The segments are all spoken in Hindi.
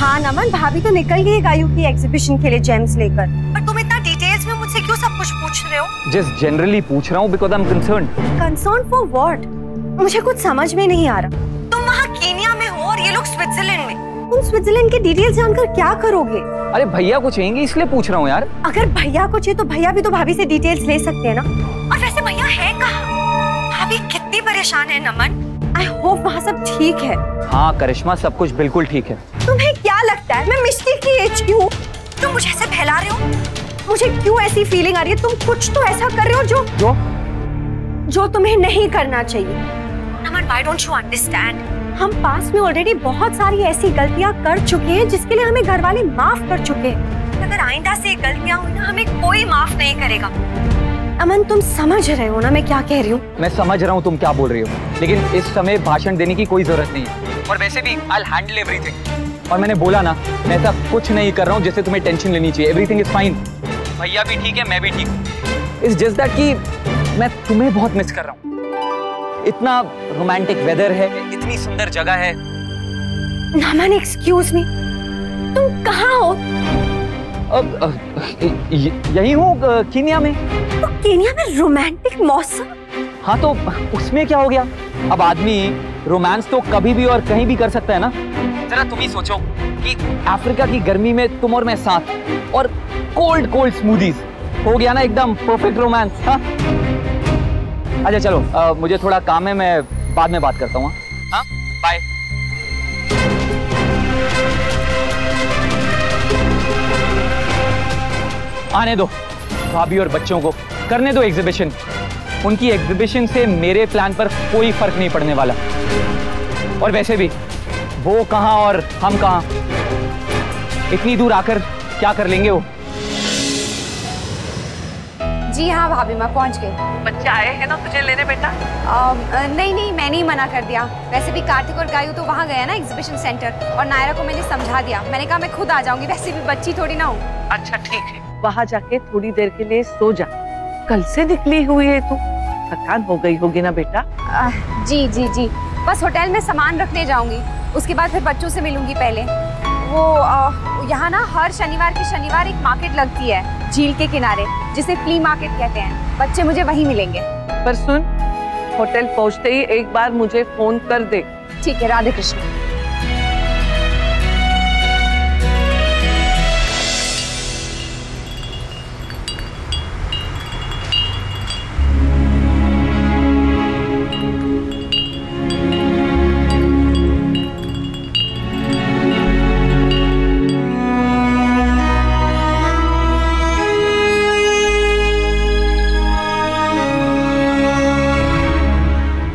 हाँ नमन, भाभी तो निकल गई गायू की एग्जीबिशन के लिए जेम्स लेकर। पर तुम इतना डिटेल्स में मुझसे क्यों सब कुछ पूछ रहे हो? जस्ट जनरली पूछ रहा हूँ because I am concerned. Concern for what? मुझे कुछ समझ में नहीं आ रहा। तुम वहाँ केन्या में हो और ये लोग स्विट्जरलैंड में। तुम स्विट्जरलैंड के डिटेल्स जानकर क्या करोगे? अरे भैया को चाहिए इसलिए पूछ रहा हूँ यार। अगर भैया को चाहिए तो भैया भी तो भाभी से डिटेल्स ले सकते हैं ना। और वैसे भैया है कहाँ? भाभी कितनी परेशान है नमन। आई होप वहाँ सब ठीक है। हाँ करिश्मा, सब कुछ बिल्कुल ठीक है। तुम्हें क्या लगता है मैं मिस्टी की एज की हूँ? तुम मुझे ऐसे फैला रहे हो? मुझे क्यों ऐसी फीलिंग आ रही है? तुम कुछ तो ऐसा कर रहे हो जो तुम्हें नहीं करना चाहिए। नमन, why don't you understand? हम पास में ऑलरेडी बहुत सारी ऐसी गलतियां कर चुके हैं जिसके लिए हमें घर वाले माफ कर चुके हैं। अगर आइंदा से गलतियां हुई ना, हमें कोई माफ नहीं करेगा। अमन, तुम समझ रहे हो ना मैं क्या कह रही हूँ? मैं समझ रहा हूँ तुम क्या बोल रही हो, लेकिन इस समय भाषण देने की कोई जरूरत नहीं है। और वैसे भी I'll handle everything। और मैंने बोला ना, मैं ऐसा कुछ नहीं कर रहा हूँ जिससे तुम्हें टेंशन लेनी चाहिए। Everything is fine. भैया भी ठीक है, मैं भी ठीक हूँ। इट्स जस्ट दैट कि मैं तुम्हें बहुत मिस कर रहा हूँ। इतना रोमांटिक वेदर है, इतनी सुंदर जगह है। नमन, एक्सक्यूज मी, तुम कहाँ हो? यही हूँ केन्या में। तो केन्या में रोमांटिक मौसम? हाँ तो उसमें क्या हो गया? अब आदमी रोमांस तो कभी भी और कहीं भी कर सकता है ना। जरा तुम ही सोचो कि अफ्रीका की गर्मी में तुम और मैं साथ, और कोल्ड कोल्ड स्मूदीज, हो गया ना एकदम परफेक्ट रोमांस। हाँ अच्छा चलो, मुझे थोड़ा काम है, मैं बाद में बात करता हूँ। हाँ बाय। आने दो भाभी और बच्चों को, करने दो एग्जीबिशन। उनकी एग्जीबिशन से मेरे प्लान पर कोई फर्क नहीं पड़ने वाला। और वैसे भी वो कहाँ और हम कहाँ, इतनी दूर आकर क्या कर लेंगे वो। जी हाँ भाभी, मैं पहुंच गई। बच्चे आए हैं ना तुझे लेने बेटा? नहीं, मैंने ही मना कर दिया। वैसे भी कार्तिक और गायू तो वहाँ गया ना एग्जीबिशन सेंटर, और नायरा को मैंने समझा दिया। मैंने कहा मैं खुद आ जाऊंगी, वैसे भी बच्ची थोड़ी ना हूँ। अच्छा ठीक है, वहाँ जाके थोड़ी देर के लिए सो जा। कल से निकली हुई है तू, थकान हो गई होगी ना बेटा? जी जी जी, बस होटल में सामान रखने जाऊंगी, उसके बाद फिर बच्चों से मिलूंगी। पहले वो यहाँ ना हर शनिवार के शनिवार एक मार्केट लगती है झील के किनारे, जिसे फ्ली मार्केट कहते हैं। बच्चे मुझे वहीं मिलेंगे। पर सुन, होटल पहुँचते ही एक बार मुझे फोन कर दे। ठीक है, राधे कृष्ण।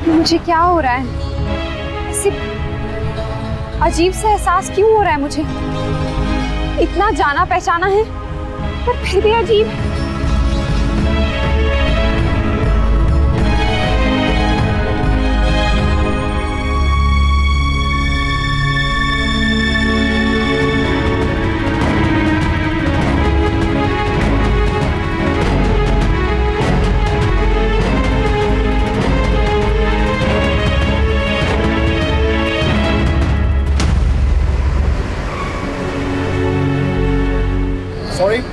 मुझे क्या हो रहा है? ऐसे अजीब सा एहसास क्यों हो रहा है मुझे? इतना जाना पहचाना है पर फिर भी अजीब। Sorry, do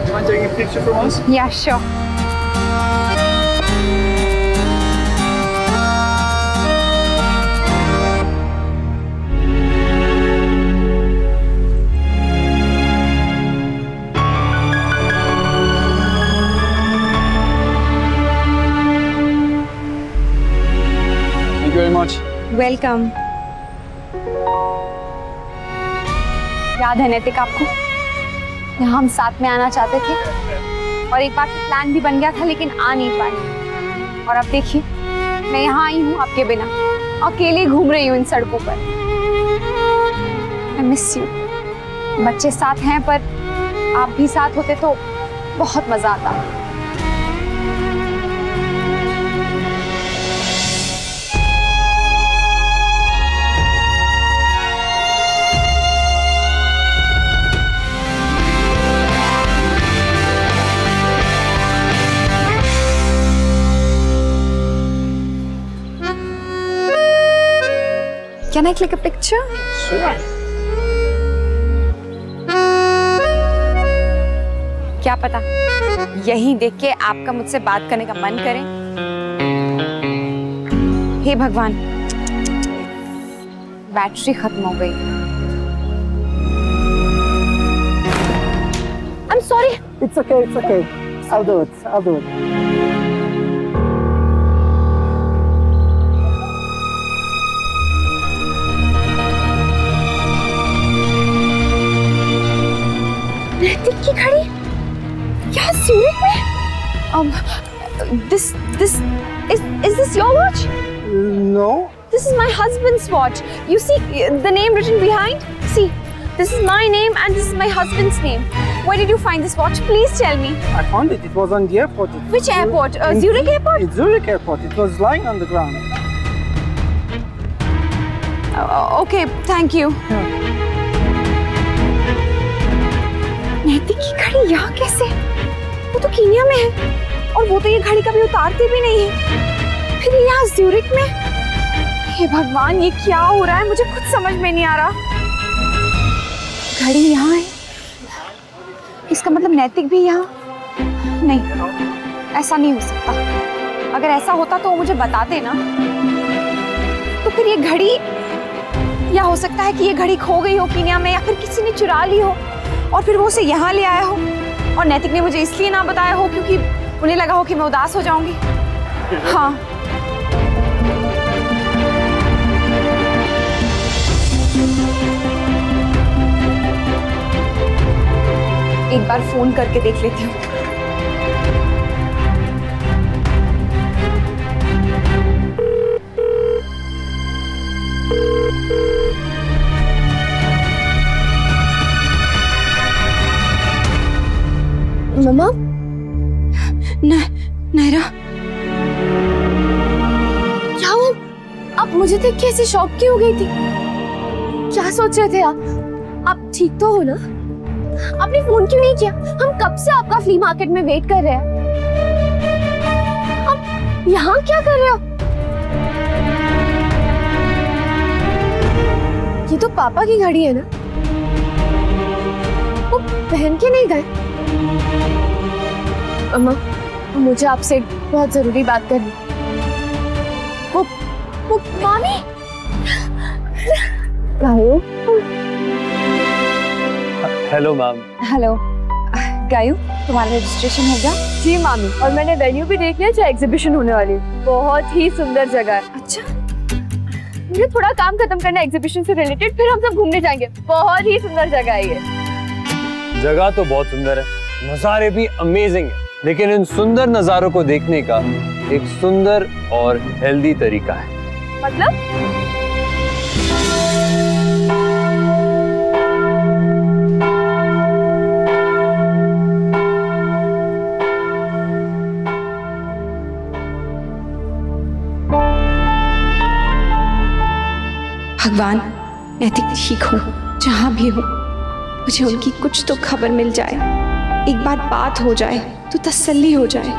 you mind taking a picture from us? Yeah, sure. Thank you very much. Welcome. याद है नैतिक आपको? यहाँ हम साथ में आना चाहते थे और एक बार प्लान भी बन गया था, लेकिन आ नहीं पाए। और अब देखिए, मैं यहाँ आई हूँ आपके बिना, अकेले घूम रही हूँ इन सड़कों पर। I miss you। बच्चे साथ हैं, पर आप भी साथ होते तो बहुत मजा आता। Can I click a picture? Sure. क्या पता यही देख के आपका मुझसे बात करने का मन करे। हे भगवान, बैटरी खत्म हो गई। I'm sorry. It's okay, it's okay. I'll do it. नैतिक की घड़ी यहाँ ज्यूरिख में? This is this your watch? No. This is my husband's watch. You see the name written behind? See, this is my name and this is my husband's name. Where did you find this watch? Please tell me. I found it. It was on the airport. Which airport? Zurich airport? It's Zurich airport. It was lying on the ground. Okay, thank you. नैतिक की घड़ी यहाँ कैसे? वो तो कीनिया में है और वो तो ये घड़ी कभी उतारते भी नहीं है। फिर यहाँ ज्यूरिख में? हे भगवान, ये क्या हो रहा है? मुझे कुछ समझ में नहीं आ रहा। घड़ी यहाँ है, इसका मतलब नैतिक भी यहाँ? नहीं, ऐसा नहीं हो सकता। अगर ऐसा होता तो वो मुझे बता देना। तो फिर ये घड़ी, या हो सकता है कि ये घड़ी खो गई हो कीनिया में, या फिर किसी ने चुरा ली हो और फिर वो उसे यहाँ ले आया हो और नैतिक ने मुझे इसलिए ना बताया हो क्योंकि उन्हें लगा हो कि मैं उदास हो जाऊंगी। हाँ, एक बार फोन करके देख लेती हूँ। मम्मा, नायरा, क्या हुआ? आप मुझे देख के ऐसे शॉक क्यों हो गई थी? क्या सोच रहे थे आप ठीक तो हो ना? आपने फोन क्यों नहीं किया? हम कब से आपका फ्ली मार्केट में वेट कर रहे हैं। आप यहाँ क्या कर रहे हो? ये तो पापा की घड़ी है ना? वो पहन के नहीं गए? अम्मा, मुझे आपसे बहुत जरूरी बात करनी। वो मामी। Gayu. Hello ma'am. Hello Gayu, तुम्हारा रजिस्ट्रेशन हो गया? जी मामी, और मैंने वेन्यू भी देख लिया जहाँ एग्जीबिशन होने वाली है। बहुत ही सुंदर जगह है। अच्छा, मुझे थोड़ा काम खत्म करना है एग्जीबिशन से रिलेटेड, फिर हम सब घूमने जाएंगे। बहुत ही सुंदर जगह है ये। जगह तो बहुत सुंदर है, नज़ारे भी अमेजिंग है, लेकिन इन सुंदर नज़ारों को देखने का एक सुंदर और हेल्दी तरीका है। मतलब? भगवान, नैतिक ठीक हो, जहाँ भी हो, मुझे उनकी कुछ तो खबर मिल जाए, एक बार बात हो जाए तो तसल्ली हो जाए।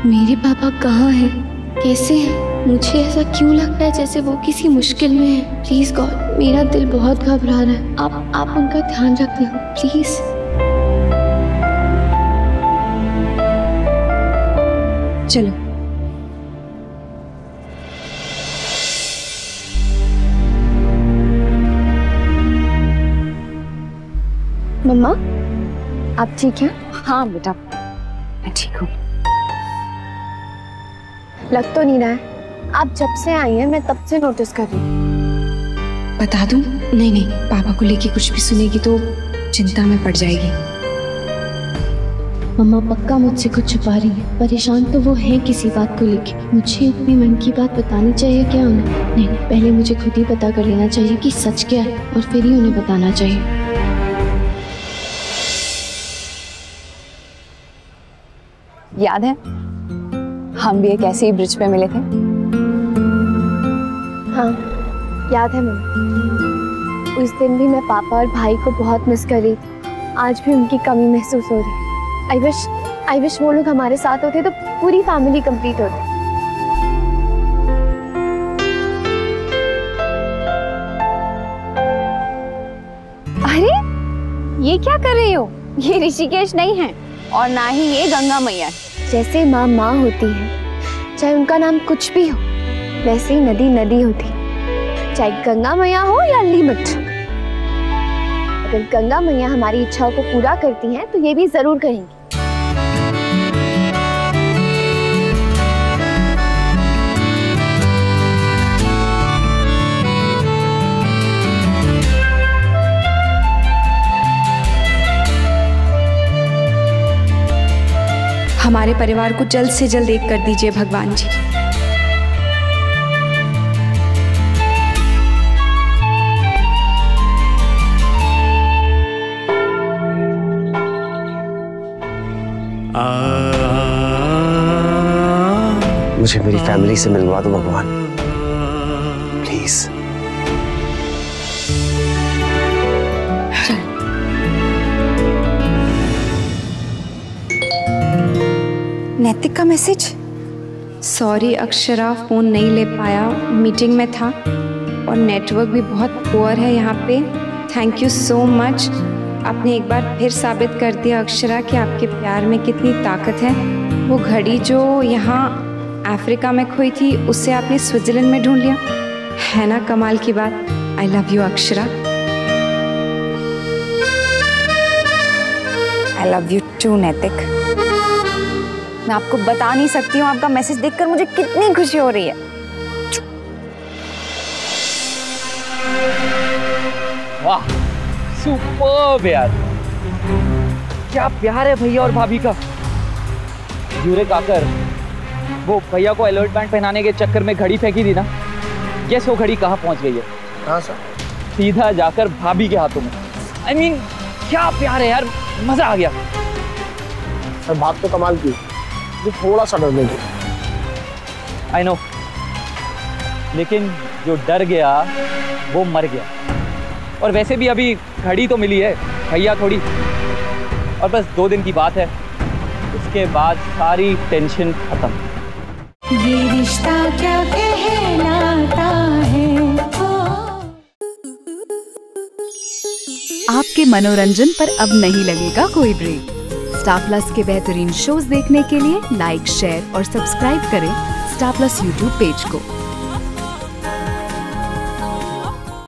मेरे पापा कहाँ हैं? कैसे हैं? मुझे ऐसा क्यों लगता है जैसे वो किसी मुश्किल में है। प्लीज गॉड, मेरा दिल बहुत घबरा रहा है। आप उनका ध्यान रखना प्लीज। चलो। मम्मा, आप ठीक हैं? हाँ बेटा, मैं ठीक हूँ। लग तो नहीं रहा है। आप जब से आई हैं मैं तब से नोटिस कर रही हूँ। बता दूँ? नहीं, पापा को लेके कुछ भी सुनेगी तो चिंता में पड़ जाएगी। मम्मा पक्का मुझसे कुछ छुपा रही है। परेशान तो वो है किसी बात को लेके। मुझे अपनी मन की बात बतानी चाहिए क्या उन्हें? नहीं, पहले मुझे खुद ही पता कर लेना चाहिए कि सच क्या है और फिर ही उन्हें बताना चाहिए। याद है हम भी एक ऐसे ही ब्रिज पे मिले थे? हाँ याद है मम्मा। उस दिन भी मैं पापा और भाई को बहुत मिस कर रही थी। आज भी उनकी कमी महसूस हो रही है। आई विश वो लोग हमारे साथ होते तो पूरी फैमिली कंप्लीट होती। अरे ये क्या कर रही हो? ये ऋषिकेश नहीं है और ना ही ये गंगा मैया है। जैसे माँ माँ होती है, चाहे उनका नाम कुछ भी हो, वैसे ही नदी नदी होती है, चाहे गंगा मैया हो या लीमट। अगर गंगा मैया हमारी इच्छाओं को पूरा करती हैं तो ये भी जरूर कहेंगी। हमारे परिवार को जल्द से जल्द एक कर दीजिए भगवान जी। मुझे मेरी फैमिली से मिलवा दो भगवान, प्लीज। नैतिक का मैसेज। सॉरी अक्षरा, फोन नहीं ले पाया, मीटिंग में था और नेटवर्क भी बहुत पुअर है यहाँ पे। Thank you so much. आपने एक बार फिर साबित कर दिया अक्षरा कि आपके प्यार में कितनी ताकत है। वो घड़ी जो यहाँ अफ्रीका में खोई थी, उससे आपने स्विट्जरलैंड में ढूंढ लिया, है ना कमाल की बात। I love you Akshara. I love you too Naitik. मैं आपको बता नहीं सकती हूँ आपका मैसेज देखकर मुझे कितनी खुशी हो रही है। वाह, सुपर्ब यार, क्या प्यार है भैया और भाभी का। यूरिक आकर वो भैया को अलर्ट बैंड पहनाने के चक्कर में घड़ी फेंकी थी ना, गेस वो घड़ी कहाँ पहुंच गई है? कहाँ सर? सीधा जाकर भाभी के हाथों में। I mean, क्या प्यार है यार, मजा आ गया। सर बात तो कमाल की, जो थोड़ा सा डर गई। I know, लेकिन जो डर गया वो मर गया। और वैसे भी अभी घड़ी तो मिली है, भैया थोड़ी, और बस 2 दिन की बात है, उसके बाद सारी टेंशन खत्म। ये रिश्ता क्या कहलाता है। आपके मनोरंजन पर अब नहीं लगेगा कोई ब्रेक। स्टार प्लस के बेहतरीन शोज देखने के लिए लाइक, शेयर और सब्सक्राइब करें स्टार प्लस यूट्यूब पेज को।